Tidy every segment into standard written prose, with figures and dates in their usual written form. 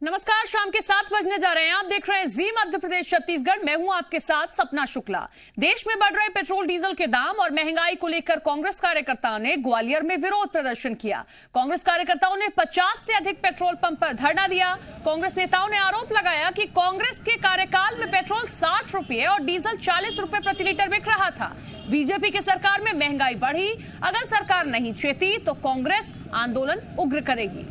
नमस्कार, शाम के 7 बजने जा रहे हैं। आप देख रहे हैं जी मध्य प्रदेश छत्तीसगढ़। मैं हूं आपके साथ सपना शुक्ला। देश में बढ़ रहे पेट्रोल डीजल के दाम और महंगाई को लेकर कांग्रेस कार्यकर्ताओं ने ग्वालियर में विरोध प्रदर्शन किया। कांग्रेस कार्यकर्ताओं ने 50 से अधिक पेट्रोल पंप पर धरना दिया। कांग्रेस नेताओं ने आरोप लगाया कि कांग्रेस के कार्यकाल में पेट्रोल 60 रुपये और डीजल 40 रुपये प्रति लीटर बिक रहा था। बीजेपी की सरकार में महंगाई बढ़ी। अगर सरकार नहीं चेती तो कांग्रेस आंदोलन उग्र करेगी।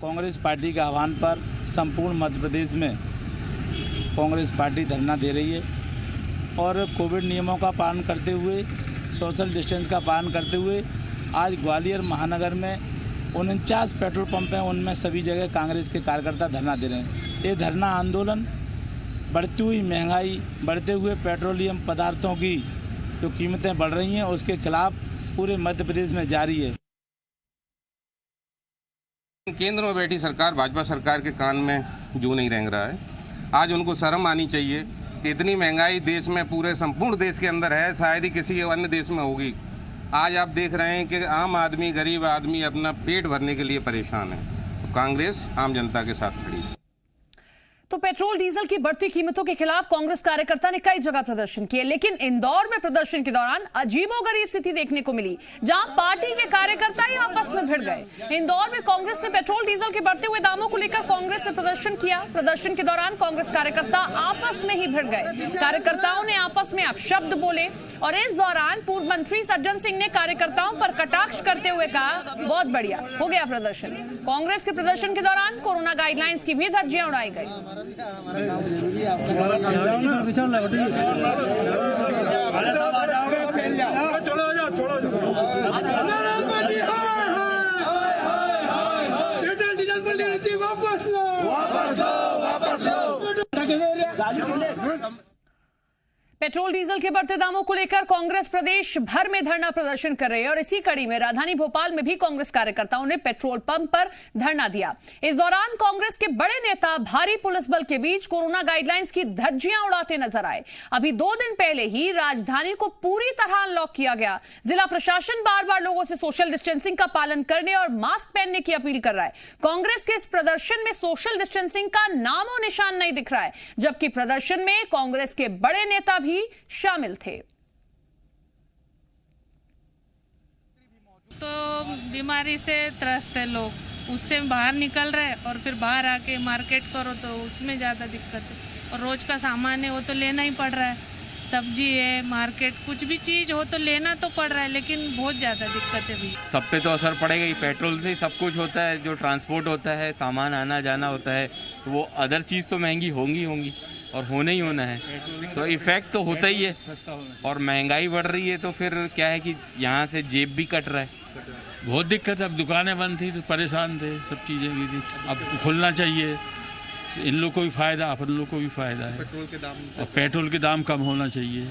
कांग्रेस पार्टी के आह्वान पर संपूर्ण मध्य प्रदेश में कांग्रेस पार्टी धरना दे रही है और कोविड नियमों का पालन करते हुए, सोशल डिस्टेंस का पालन करते हुए आज ग्वालियर महानगर में 49 पेट्रोल पंप हैं, उनमें सभी जगह कांग्रेस के कार्यकर्ता धरना दे रहे हैं। ये धरना आंदोलन बढ़ती हुई महंगाई, बढ़ते हुए पेट्रोलियम पदार्थों की जो कीमतें बढ़ रही हैं उसके खिलाफ पूरे मध्य प्रदेश में जारी है। केंद्र में बैठी सरकार, भाजपा सरकार के कान में जूं नहीं रेंग रहा है। आज उनको शर्म आनी चाहिए कि इतनी महंगाई देश में, पूरे संपूर्ण देश के अंदर है, शायद ही किसी अन्य देश में होगी। आज आप देख रहे हैं कि आम आदमी, गरीब आदमी अपना पेट भरने के लिए परेशान है। तो कांग्रेस आम जनता के साथ खड़ी है। तो पेट्रोल डीजल की बढ़ती कीमतों के खिलाफ कांग्रेस कार्यकर्ता ने कई जगह प्रदर्शन किए, लेकिन इंदौर में प्रदर्शन के दौरान अजीबोगरीब स्थिति देखने को मिली, जहां पार्टी के कार्यकर्ता ही आपस में भिड़ गए। इंदौर में कांग्रेस ने पेट्रोल डीजल के बढ़ते हुए दामों को लेकर कांग्रेस से प्रदर्शन किया। प्रदर्शन के दौरान कांग्रेस कार्यकर्ता आपस में ही भिड़ गए। कार्यकर्ताओं ने आपस में अपशब्द बोले और इस दौरान पूर्व मंत्री सज्जन सिंह ने कार्यकर्ताओं पर कटाक्ष करते हुए कहा, बहुत बढ़िया हो गया प्रदर्शन। कांग्रेस के प्रदर्शन के दौरान कोरोना गाइडलाइंस की भी धज्जियां उड़ाई गई। पेट्रोल डीजल के बढ़ते दामों को लेकर कांग्रेस प्रदेश भर में धरना प्रदर्शन कर रही है और इसी कड़ी में राजधानी भोपाल में भी कांग्रेस कार्यकर्ताओं ने पेट्रोल पंप पर धरना दिया। इस दौरान कांग्रेस के बड़े नेता भारी पुलिस बल के बीच कोरोना गाइडलाइंस की धज्जियां उड़ाते नजर आए। अभी 2 दिन पहले ही राजधानी को पूरी तरह अनलॉक किया गया। जिला प्रशासन बार बार लोगों से सोशल डिस्टेंसिंग का पालन करने और मास्क पहनने की अपील कर रहा है। कांग्रेस के इस प्रदर्शन में सोशल डिस्टेंसिंग का नामो निशान नहीं दिख रहा है, जबकि प्रदर्शन में कांग्रेस के बड़े नेता भी शामिल थे। तो बीमारी से त्रस्त है लोग, उससे बाहर निकल रहे और फिर बाहर आके मार्केट करो तो उसमें ज़्यादा दिक्कत है। और रोज का सामान है वो तो लेना ही पड़ रहा है, सब्जी है, मार्केट, कुछ भी चीज़ हो तो लेना तो पड़ रहा है, लेकिन बहुत ज़्यादा दिक्कत है भी। सब पे तो असर पड़ेगा ही। पेट्रोल से ही सब कुछ होता है, जो ट्रांसपोर्ट होता है, सामान आना जाना होता है, तो वो अदर चीज़ तो महंगी होंगी और होना ही होना है, तो इफ़ेक्ट तो होता ही है। और महंगाई बढ़ रही है तो फिर क्या है कि यहाँ से जेब भी कट रहा है। बहुत दिक्कत है। अब दुकानें बंद थी तो परेशान थे, सब चीज़ें भी थी, अब तो खुलना चाहिए। इन लोग को भी फ़ायदा, अपन लोग को भी फ़ायदा है। पेट्रोल के दाम कम होना चाहिए।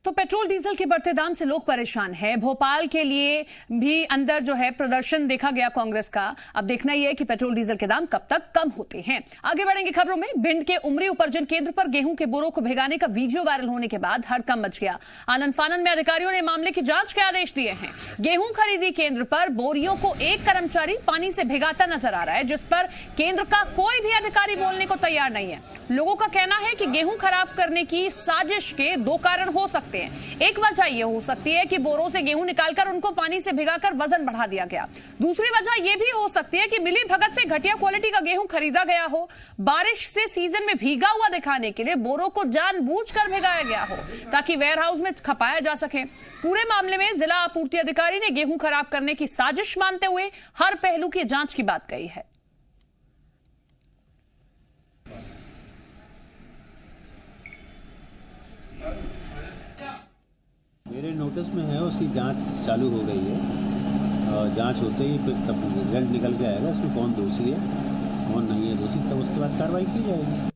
तो पेट्रोल डीजल के बढ़ते दाम से लोग परेशान हैं। भोपाल के लिए भी अंदर जो है प्रदर्शन देखा गया कांग्रेस का। अब देखना यह है कि पेट्रोल डीजल के दाम कब तक कम होते हैं। आगे बढ़ेंगे खबरों में। भिंड के उमरी उपार्जन केंद्र पर गेहूं के बोरों को भिगाने का वीडियो वायरल होने के बाद हड़कंप मच गया। आनन फानन में अधिकारियों ने मामले की जांच के आदेश दिए हैं। गेहूं खरीदी केंद्र पर बोरियों को एक कर्मचारी पानी से भिगाता नजर आ रहा है, जिस पर केंद्र का कोई भी अधिकारी बोलने को तैयार नहीं है। लोगों का कहना है कि गेहूं खराब करने की साजिश के 2 कारण हो सकते हैं। एक वजह यह हो सकती है कि बोरों से गेहूं निकालकर उनको पानी से भिगाकर वजन बढ़ा दिया गया। दूसरी वजह यह भी हो सकती है कि मिली भगत से घटिया क्वालिटी का गेहूं खरीदा गया हो। बारिश से सीजन में भीगा हुआ दिखाने के लिए बोरों को जानबूझकर भिगाया गया हो ताकि वेयरहाउस में खपाया जा सके। पूरे मामले में जिला आपूर्ति अधिकारी ने गेहूं खराब करने की साजिश मानते हुए हर पहलू की जांच की बात कही है। मेरे नोटिस में है, उसकी जांच चालू हो गई है और जांच होते ही फिर तब रिजल्ट निकल के आएगा इसमें कौन दोषी है कौन नहीं है दोषी, तब उसके बाद कार्रवाई की जाएगी।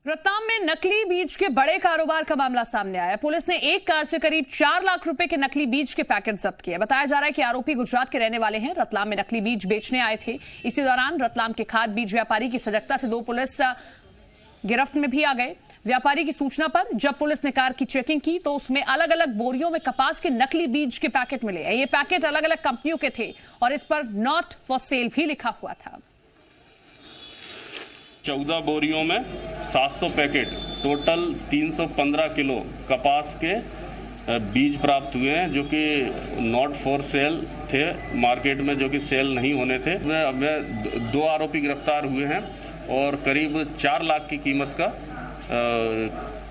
रतलाम में नकली बीज के बड़े कारोबार का मामला सामने आया। पुलिस ने एक कार से करीब 4 लाख रुपए के नकली बीज के पैकेट जब्त किए। बताया जा रहा है कि आरोपी गुजरात के रहने वाले हैं। रतलाम में नकली बीज बेचने आए थे। इसी दौरान रतलाम के खाद बीज व्यापारी की सजगता से 2 पुलिस गिरफ्त में भी आ गए। व्यापारी की सूचना पर जब पुलिस ने कार की चेकिंग की तो उसमें अलग अलग बोरियों में कपास के नकली बीज के पैकेट मिले। ये पैकेट अलग अलग कंपनियों के थे और इस पर नॉट फॉर सेल भी लिखा हुआ था। 14 बोरियों में 700 पैकेट, टोटल 315 किलो कपास के बीज प्राप्त हुए हैं, जो कि नॉट फॉर सेल थे, मार्केट में जो कि सेल नहीं होने थे। हमें 2 आरोपी गिरफ्तार हुए हैं और करीब 4 लाख की कीमत का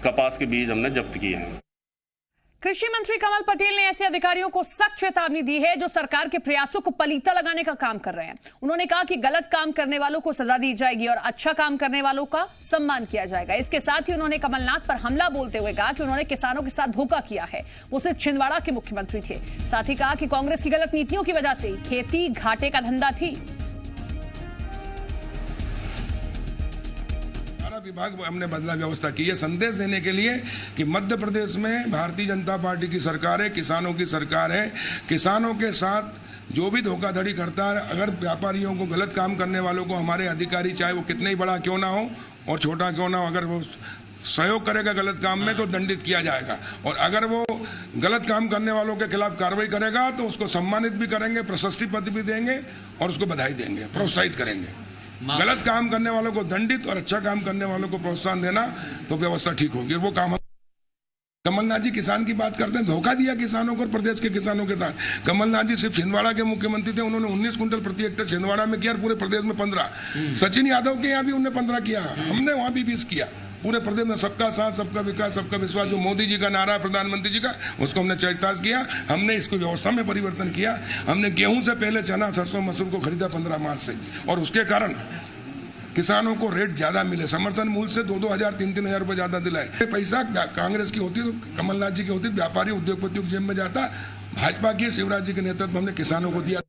कपास के बीज हमने जब्त किए हैं। कृषि मंत्री कमल पटेल ने ऐसे अधिकारियों को सख्त चेतावनी दी है जो सरकार के प्रयासों को पलीता लगाने का काम कर रहे हैं। उन्होंने कहा कि गलत काम करने वालों को सजा दी जाएगी और अच्छा काम करने वालों का सम्मान किया जाएगा। इसके साथ ही उन्होंने कमलनाथ पर हमला बोलते हुए कहा कि उन्होंने किसानों के साथ धोखा किया है। वो सिर्फ छिंदवाड़ा के मुख्यमंत्री थे। साथ ही कहा कि कांग्रेस की गलत नीतियों की वजह से खेती घाटे का धंधा थी। विभाग हमने बदला व्यवस्था की है संदेश देने के लिए कि मध्य प्रदेश में भारतीय जनता पार्टी की सरकार है, किसानों की सरकार है। किसानों के साथ जो भी धोखाधड़ी करता है, अगर व्यापारियों को, गलत काम करने वालों को हमारे अधिकारी, चाहे वो कितने ही बड़ा क्यों ना हो और छोटा क्यों ना हो, अगर वो सहयोग करेगा गलत काम में तो दंडित किया जाएगा। और अगर वो गलत काम करने वालों के खिलाफ कार्रवाई करेगा तो उसको सम्मानित भी करेंगे, प्रशस्ति पत्र भी देंगे और उसको बधाई देंगे, प्रोत्साहित करेंगे। गलत काम करने वालों को दंडित और अच्छा काम करने वालों को प्रोत्साहन देना तो व्यवस्था ठीक होगी। वो काम कमलनाथ जी किसान की बात करते हैं, धोखा दिया किसानों को, प्रदेश के किसानों के साथ। कमलनाथ जी सिर्फ छिंदवाड़ा के मुख्यमंत्री थे, उन्होंने 19 कुंटल प्रति हेक्टेयर छिंदवाड़ा में किया, पूरे प्रदेश में 15। सचिन यादव के यहाँ भी उन्होंने 15 किया, हमने वहां भी 20 किया। पूरे प्रदेश में सबका साथ, सबका विकास, सबका विश्वास, जो मोदी जी का नारा है प्रधानमंत्री जी का, उसको हमने चरितार्थ किया। हमने इसको व्यवस्था में परिवर्तन किया। हमने गेहूं से पहले चना, सरसों, मसूर को खरीदा 15 मार्च से और उसके कारण किसानों को रेट ज्यादा मिले, समर्थन मूल्य से 2-2 हज़ार, 3-3 हज़ार रुपये ज्यादा दिलाए। पैसा कांग्रेस की होती तो कमलनाथ जी की होती, व्यापारी उद्योगपतियों की जेब में जाता। भाजपा की शिवराज जी के नेतृत्व में हमने किसानों को दिया।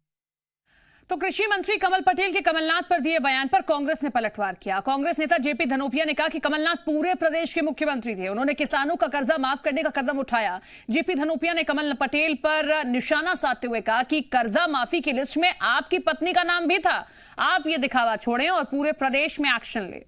तो कृषि मंत्री कमल पटेल के कमलनाथ पर दिए बयान पर कांग्रेस ने पलटवार किया। कांग्रेस नेता जेपी धनोपिया ने कहा कि कमलनाथ पूरे प्रदेश के मुख्यमंत्री थे, उन्होंने किसानों का कर्जा माफ करने का कदम उठाया। जेपी धनोपिया ने कमल पटेल पर निशाना साधते हुए कहा कि कर्जा माफी की लिस्ट में आपकी पत्नी का नाम भी था। आप ये दिखावा छोड़ें और पूरे प्रदेश में एक्शन लें।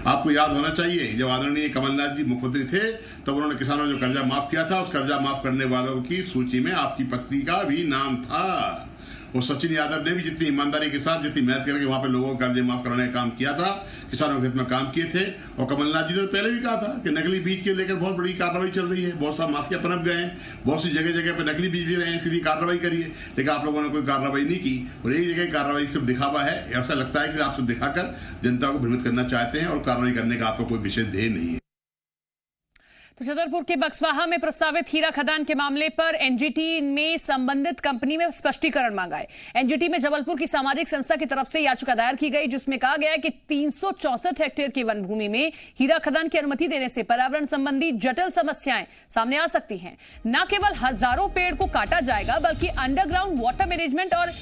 आपको याद होना चाहिए जब आदरणीय कमलनाथ जी मुख्यमंत्री थे तब उन्होंने किसानों ने जो कर्जा माफ किया था, उस कर्जा माफ करने वालों की सूची में आपकी पत्नी का भी नाम था। और सचिन यादव ने भी जितनी ईमानदारी के साथ, जितनी मेहनत करके वहां पे लोगों को कर्जे माफ कराने का काम किया था, किसानों के हित में काम किए थे। और कमलनाथ जी ने पहले भी कहा था कि नकली बीज के लेकर बहुत बड़ी कार्रवाई चल रही है, बहुत सा माफिया पनप गए हैं, बहुत सी जगह जगह पे नकली बीज भी रहे हैं, इसलिए कार्रवाई करिए। लेकिन आप लोगों ने कोई कार्रवाई नहीं की और एक जगह कार्रवाई सिर्फ दिखावा है। ऐसा लगता है कि आप सिर्फ दिखाकर जनता को भ्रमित करना चाहते हैं और कार्रवाई करने का आपका कोई विशेष ध्येय नहीं है। तो छतरपुर के बक्सवाहा में प्रस्तावित हीरा खदान के मामले पर एनजीटी में संबंधित कंपनी में स्पष्टीकरण मांगा है। एनजीटी में जबलपुर की सामाजिक संस्था की तरफ से याचिका दायर की गई, जिसमें कहा गया है कि 364 हेक्टेयर की वन भूमि में हीरा खदान की अनुमति देने से पर्यावरण संबंधी जटिल समस्याएं सामने आ सकती हैं। न केवल हजारों पेड़ को काटा जाएगा बल्कि अंडरग्राउंड वाटर मैनेजमेंट और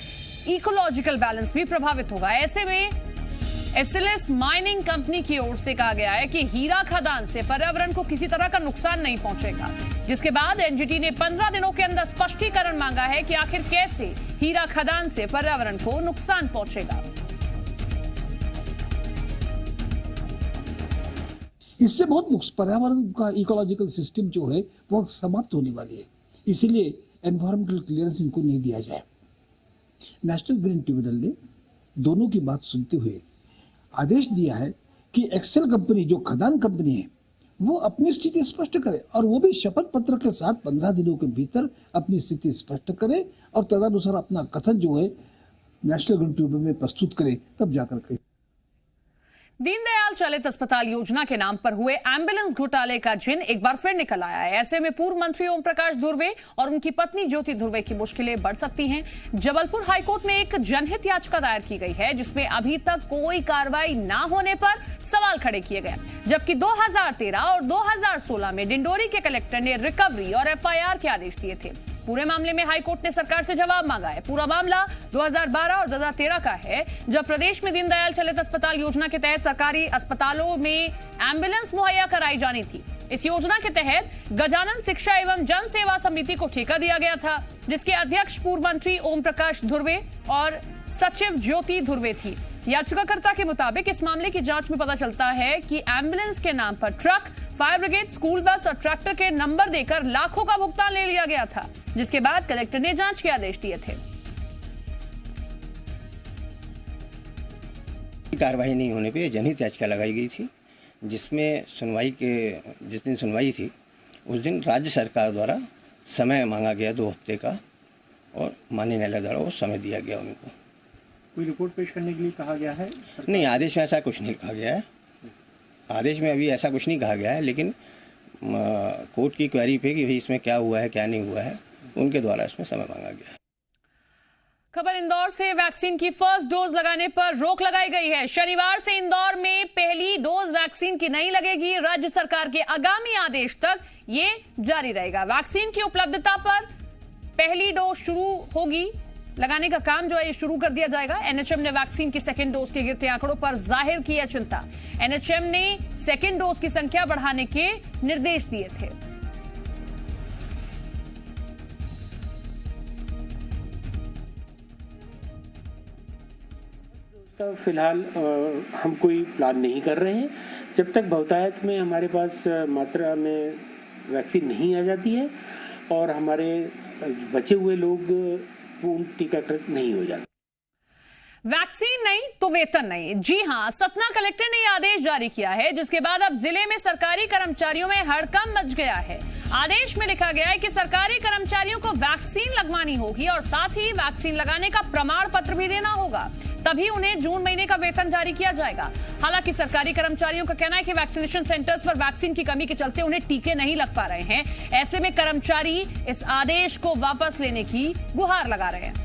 इकोलॉजिकल बैलेंस भी प्रभावित होगा। ऐसे में एसएलएस माइनिंग कंपनी की ओर से कहा गया है कि हीरा खदान से पर्यावरण को किसी तरह का नुकसान नहीं पहुंचेगा। जिसके बाद एनजीटी ने 15 दिनों के अंदर स्पष्टीकरण मांगा है कि आखिर कैसे हीरा खदान से पर्यावरण को नुकसान पहुंचेगा। इससे बहुत पर्यावरण का इकोलॉजिकल सिस्टम जो है वो समाप्त होने वाली है, इसीलिए एनवायरमेंटल क्लियरेंस इनको नहीं दिया जाए। नेशनल ग्रीन ट्रिब्यूनल ने दोनों की बात सुनते हुए आदेश दिया है कि एक्सेल कंपनी जो खदान कंपनी है वो अपनी स्थिति स्पष्ट करे और वो भी शपथ पत्र के साथ 15 दिनों के भीतर अपनी स्थिति स्पष्ट करे और तदनुसार अपना कथन जो है नेशनल ग्रीन ट्रिब्यूनल में प्रस्तुत करे, तब जाकर के। दीनदयाल चलित अस्पताल योजना के नाम पर हुए एम्बुलेंस घोटाले का जिन एक बार फिर निकल आया है। ऐसे में पूर्व मंत्री ओम प्रकाश धुर्वे और उनकी पत्नी ज्योति धुर्वे की मुश्किलें बढ़ सकती हैं। जबलपुर हाईकोर्ट में एक जनहित याचिका दायर की गई है, जिसमें अभी तक कोई कार्रवाई न होने पर सवाल खड़े किए गए, जबकि 2013 और 2016 में डिंडोरी के कलेक्टर ने रिकवरी और एफआईआर के आदेश दिए थे। पूरे मामले में हाईकोर्ट ने सरकार से जवाब मांगा है। पूरा मामला 2012 और 2013 का है, जब प्रदेश में दीनदयाल चलित अस्पताल योजना के तहत सरकारी अस्पतालों में एम्बुलेंस मुहैया कराई जानी थी। इस योजना के तहत गजानन शिक्षा एवं जन सेवा समिति को ठेका दिया गया था, जिसके अध्यक्ष पूर्व मंत्री ओम प्रकाश धुर्वे और सचिव ज्योति धुर्वे थी। याचिकाकर्ता के मुताबिक इस मामले की जांच में पता चलता है कि एम्बुलेंस के नाम पर truck, fire brigade, school bus और ट्रैक्टर के नंबर देकर लाखों का भुगतान ले लिया गया था, जिसके बाद कलेक्टर ने जांच के आदेश दिए थे। कार्रवाई नहीं होने पर जनहित याचिका लगाई गई थी, जिसमें जिस दिन सुनवाई थी उस दिन राज्य सरकार द्वारा समय मांगा गया 2 हफ्ते का, और माननीय न्यायालय द्वारा वो समय दिया गया उनको। कोई रिपोर्ट पेश करने के लिए कहा गया है? नहीं, आदेश में ऐसा कुछ नहीं कहा गया है। आदेश में अभी ऐसा कुछ नहीं कहा गया है, लेकिन कोर्ट की क्वेरी पे कि भाई इसमें क्या हुआ है क्या नहीं हुआ है, उनके द्वारा इसमें समय मांगा गया है। खबर इंदौर से, वैक्सीन की फर्स्ट डोज लगाने पर रोक लगाई गई है। शनिवार से इंदौर में पहली डोज वैक्सीन की नहीं लगेगी। राज्य सरकार के आगामी आदेश तक ये जारी रहेगा। वैक्सीन की उपलब्धता पर पहली डोज शुरू होगी, लगाने का काम जो है ये शुरू कर दिया जाएगा। एनएचएम ने वैक्सीन की सेकेंड डोज के गिरते आंकड़ों पर जाहिर किया चिंता। एनएचएम ने सेकेंड डोज की संख्या बढ़ाने के निर्देश दिए थे। फिलहाल हम कोई प्लान नहीं कर रहे हैं, जब तक बहुतायत में हमारे पास मात्रा में वैक्सीन नहीं आ जाती है और हमारे बचे हुए लोग पूर्ण टीकाकरण नहीं हो जाते। वैक्सीन नहीं तो वेतन नहीं। जी हां, सतना कलेक्टर ने यह आदेश जारी किया है, जिसके बाद अब जिले में सरकारी कर्मचारियों में हड़कंप मच गया है। आदेश में लिखा गया है कि सरकारी कर्मचारियों को वैक्सीन लगवानी होगी और साथ ही वैक्सीन लगाने का प्रमाण पत्र भी देना होगा, तभी उन्हें जून महीने का वेतन जारी किया जाएगा। हालांकि सरकारी कर्मचारियों का कहना है कि वैक्सीनेशन सेंटर्स पर वैक्सीन की कमी के चलते उन्हें टीके नहीं लग पा रहे हैं। ऐसे में कर्मचारी इस आदेश को वापस लेने की गुहार लगा रहे हैं।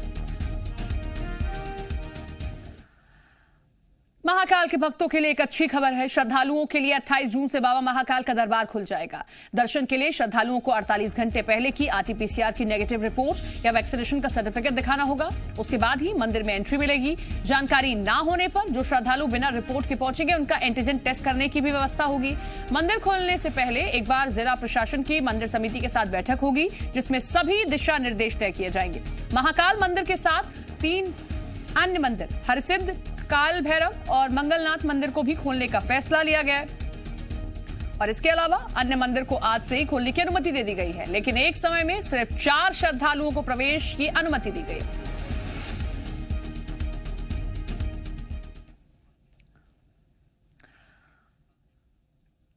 महाकाल के भक्तों के लिए एक अच्छी खबर है। श्रद्धालुओं के लिए 28 जून से बाबा महाकाल का दरबार खुल जाएगा। दर्शन के लिए श्रद्धालुओं को 48 घंटे पहले की आरटीपीसीआर की नेगेटिव रिपोर्ट या वैक्सीनेशन का सर्टिफिकेट दिखाना होगा। उसके बाद ही मंदिर में एंट्री मिलेगी। जानकारी ना होने पर जो श्रद्धालु बिना रिपोर्ट के पहुंचेंगे उनका एंटीजन टेस्ट करने की भी व्यवस्था होगी। मंदिर खोलने से पहले एक बार जिला प्रशासन की मंदिर समिति के साथ बैठक होगी, जिसमें सभी दिशा निर्देश तय किए जाएंगे। महाकाल मंदिर के साथ 3 अन्य मंदिर हरसिद्ध, काल भैरव और मंगलनाथ मंदिर को भी खोलने का फैसला लिया गया है। और इसके अलावा अन्य मंदिर को आज से ही खोलने की अनुमति दे दी गई है, लेकिन एक समय में सिर्फ 4 श्रद्धालुओं को प्रवेश की अनुमति दी गई है।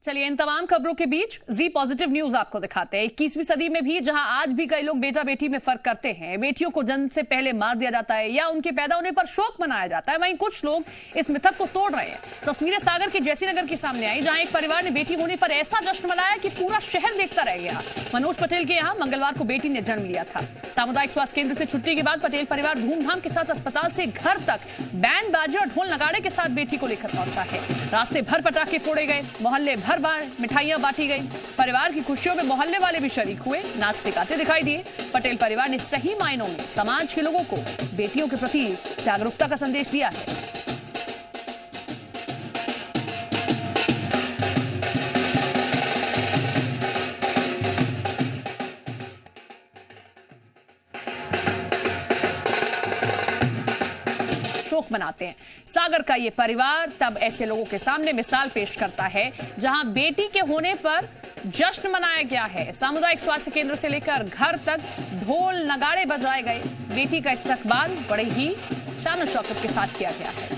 चलिए, इन तमाम खबरों के बीच जी पॉजिटिव न्यूज आपको दिखाते हैं। 21वीं सदी में भी जहां आज भी कई लोग बेटा बेटी में फर्क करते हैं, बेटियों को जन्म से पहले मार दिया जाता है या उनके पैदा होने पर शोक मनाया जाता है, वहीं कुछ लोग इस मिथक को तोड़ रहे हैं। तस्वीरें सागर के जैसीनगर की सामने आई, जहां एक परिवार ने बेटी होने पर ऐसा जश्न मनाया कि पूरा शहर देखता रह गया। मनोज पटेल के यहाँ मंगलवार को बेटी ने जन्म लिया था। सामुदायिक स्वास्थ्य केंद्र से छुट्टी के बाद पटेल परिवार धूमधाम के साथ अस्पताल से घर तक बैंड बाजे और ढोल नगाड़े के साथ बेटी को लेकर पहुंचा है। रास्ते भर पटाखे फोड़े गए, मोहल्ले भर मिठाइयां बांटी गई। परिवार की खुशियों में मोहल्ले वाले भी शरीक हुए, नाचते गाते दिखाई दिए। पटेल परिवार ने सही मायनों में समाज के लोगों को बेटियों के प्रति जागरूकता का संदेश दिया है। शोक मनाते हैं। सागर का ये परिवार तब ऐसे लोगों के सामने मिसाल पेश करता है जहां बेटी के होने पर जश्न मनाया गया है। सामुदायिक स्वास्थ्य केंद्र से लेकर घर तक ढोल नगाड़े बजाए गए। बेटी का इस्तकबाल बड़े ही शान शौकत के साथ किया गया है।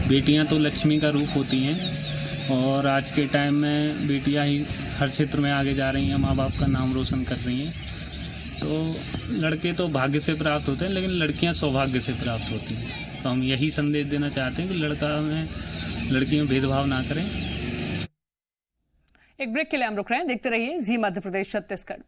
बेटियां तो लक्ष्मी का रूप होती हैं और आज के टाइम में बेटियां ही हर क्षेत्र में आगे जा रही हैं, माँ बाप का नाम रोशन कर रही हैं। तो लड़के तो भाग्य से प्राप्त होते हैं, लेकिन लड़कियां सौभाग्य से प्राप्त होती हैं। तो हम यही संदेश देना चाहते हैं कि लड़की में भेदभाव ना करें। एक ब्रेक के लिए हम रुक रहे हैं, देखते रहिए जी मध्य प्रदेश छत्तीसगढ़।